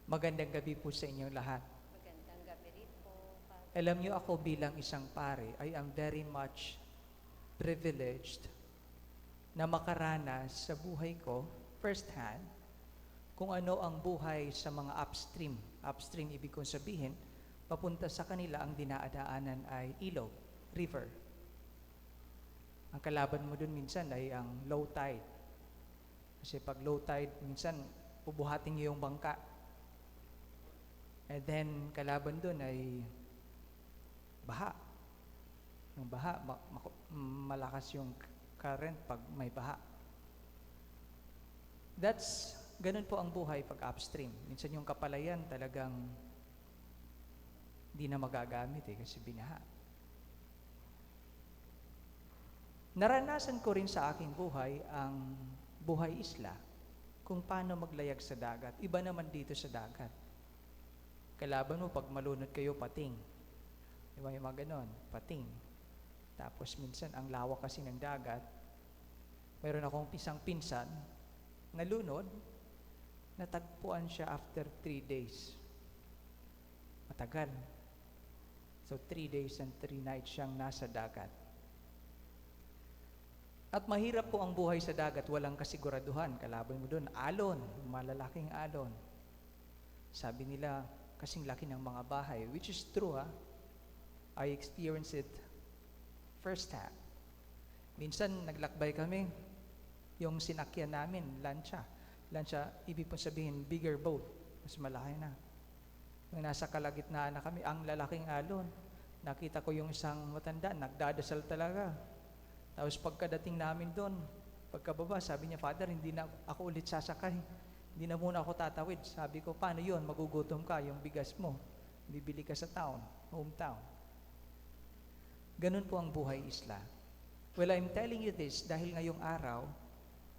Magandang gabi po sa inyong lahat. Magandang gabi rin po, Father. Alam niyo ako bilang isang pare, I am very much privileged na makaranas sa buhay ko, first hand, kung ano ang buhay sa mga upstream. Upstream, ibig kong sabihin, papunta sa kanila ang dinaadaanan ay ilog, river. Ang kalaban mo dun minsan ay ang low tide. Kasi pag low tide, minsan pubuhatin niyo yung bangka. And then, kalaban dun ay baha. Yung baha, malakas yung current pag may baha. Ganun po ang buhay pag upstream. Minsan yung kapalayan talagang di na magagamit kasi binaha. Naranasan ko rin sa aking buhay ang buhay isla, kung paano maglayag sa dagat. Iba naman dito sa dagat. Kalaban mo, pag malunod kayo, pating. Di ba yung mga ganon? Pating. Tapos minsan, ang lawak kasi ng dagat, mayroon akong pisang pinsan, nalunod, natagpuan siya after 3 days. Matagal. So, 3 days and 3 nights siyang nasa dagat. At mahirap po ang buhay sa dagat, walang kasiguraduhan. Kalaban mo doon, alon, malalaking alon. Sabi nila, kasing laki ng mga bahay, which is true. I experienced it first hand. Minsan naglakbay kami, yung sinakyan namin, lancha. Lancha, ibig pong sabihin, bigger boat, mas malaki na. Nung nasa kalagitnaan na kami, ang lalaking alon, nakita ko yung isang matanda, nagdadasal talaga. Tapos pagkadating namin doon, pagkababa, sabi niya, Father, hindi na ako ulit sasakay. Hindi na muna ako tatawid. Sabi ko, paano yun? Magugutom ka, yung bigas mo. Bibili ka sa town, hometown. Ganun po ang buhay isla. Well, I'm telling you this dahil ngayong araw,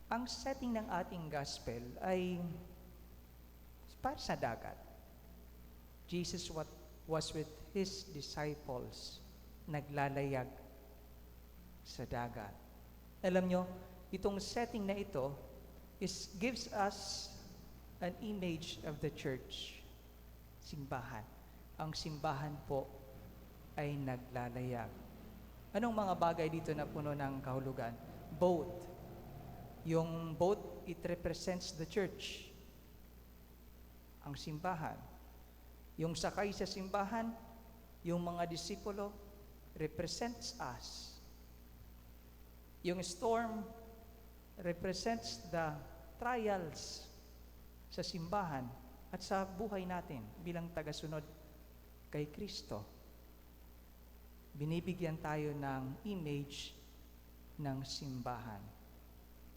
ang setting ng ating gospel ay para sa dagat. Jesus was with His disciples, naglalayag sa dagat. Alam nyo, itong setting na ito gives us an image of the church, simbahan. Ang simbahan po ay naglalayag. Anong mga bagay dito na puno ng kahulugan? Boat. Yung boat, it represents the church. Ang simbahan. Yung sakay sa simbahan, yung mga disipulo, represents us. Yung storm represents the trials sa simbahan at sa buhay natin bilang tagasunod kay Kristo. Binibigyan tayo ng image ng simbahan.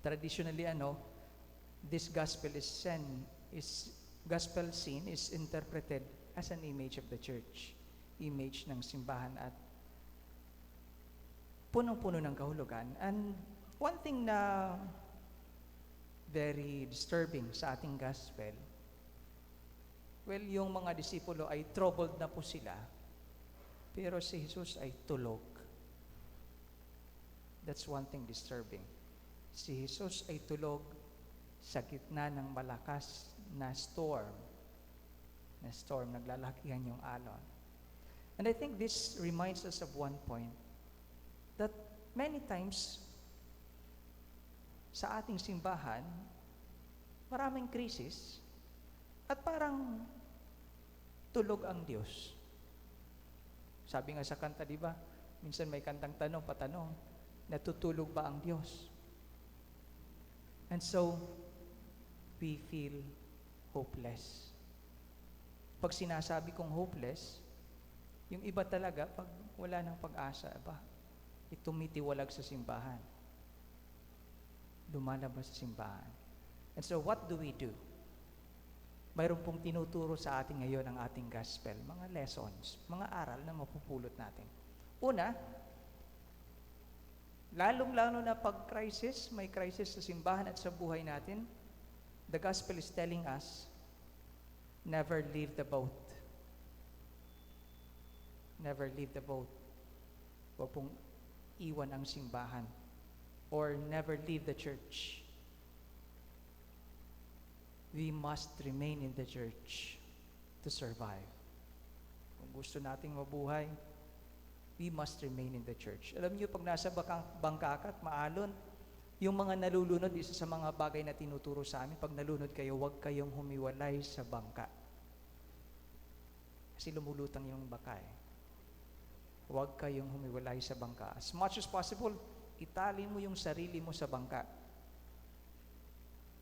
Traditionally, this gospel gospel scene is interpreted as an image of the church, image ng simbahan at punong-puno ng kahulugan. And one thing na very disturbing sa ating gospel, well, yung mga disipulo ay troubled na po sila, pero si Jesus ay tulog. That's one thing disturbing. Si Jesus ay tulog sa gitna ng malakas na storm. Naglalakihan yung alon. And I think this reminds us of one point, that many times sa ating simbahan, maraming krisis at parang tulog ang Diyos. Sabi nga sa kanta, di ba? Minsan may kantang tanong, patanong, natutulog ba ang Diyos? And so, we feel hopeless. Pag sinasabi kong hopeless, yung iba talaga, pag wala ng pag-asa, tumitiwalag sa simbahan. Lumalabas sa simbahan. And so, what do we do? Mayroon pong tinuturo sa atin ngayon ang ating gospel, mga lessons, mga aral na mapupulot natin. Una, lalong-lalo na pag may crisis sa simbahan at sa buhay natin, the gospel is telling us, never leave the boat. Never leave the boat. Huwag pong iwan ang simbahan. Or never leave the church. We must remain in the church. to survive. Kung gusto nating mabuhay, we must remain in the church. Alam niyo, pag nasa bangka ka at maalon, yung mga nalulunod, isa sa mga bagay na tinuturo sa amin, pag nalunod kayo, huwag kayong humiwalay sa bangka. Kasi lumulutang yung bangka eh. Huwag kayong humiwalay sa bangka. As much as possible, itali mo yung sarili mo sa bangka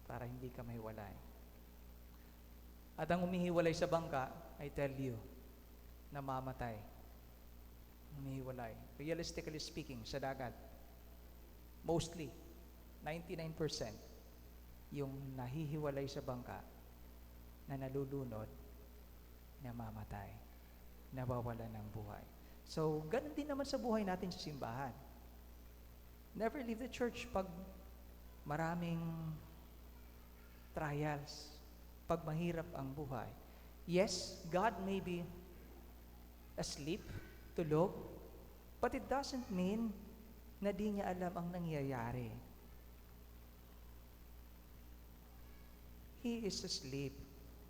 para hindi ka mahiwalay. At ang humihiwalay sa bangka, I tell you, namamatay. Humihiwalay. Realistically speaking, sa dagat, mostly, 99% yung nahihiwalay sa bangka na nalulunod, namamatay, nawawalan ng buhay. So, ganun din naman sa buhay natin sa simbahan. Never leave the church pag maraming trials, pag mahirap ang buhay. Yes, God may be asleep, tulog, but it doesn't mean na di niya alam ang nangyayari. He is asleep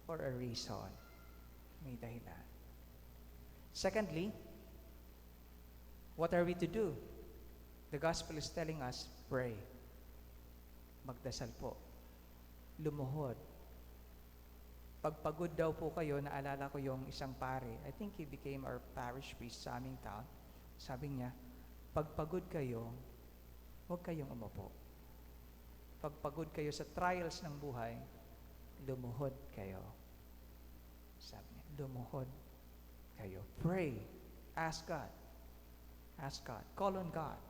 for a reason. May dahilan. Secondly, what are we to do? The gospel is telling us, pray. Magdasal po. Lumuhod. Pagpagod daw po kayo, naalala ko yung isang pare, I think he became our parish priest sa aming town. Sabi niya, pagpagod kayo, huwag kayong umupo. Pagpagod kayo sa trials ng buhay, lumuhod kayo. Sabi niya, lumuhod kayo. Pray. Ask God. Ask God. Call on God.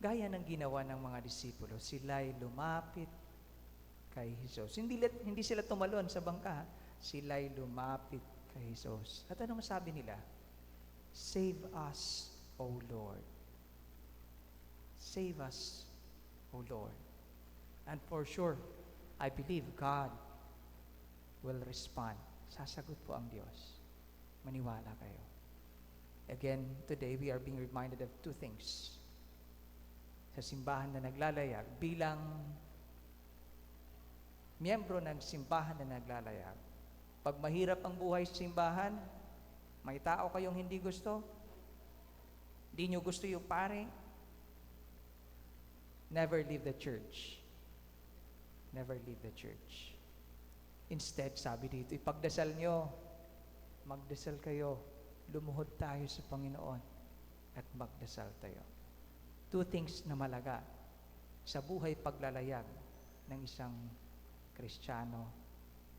Gaya ng ginawa ng mga disipulo, sila'y lumapit kay Jesus. Hindi sila tumalon sa bangka, sila'y lumapit kay Jesus. At ano masabi nila? Save us, O Lord. Save us, O Lord. And for sure, I believe God will respond. Sasagot po ang Diyos. Maniwala kayo. Again, today we are being reminded of two things. Sa simbahan na naglalayag, bilang miyembro ng simbahan na naglalayag, pag mahirap ang buhay sa simbahan, may tao kayong hindi gusto, hindi nyo gusto yung pare, never leave the church. Never leave the church. Instead, sabi dito, ipagdasal nyo, magdasal kayo, lumuhod tayo sa Panginoon, at magdasal tayo. Two things na malaga sa buhay paglalayag ng isang Kristiyano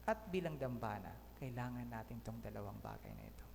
at bilang dambana, kailangan natin tong dalawang bagay na ito.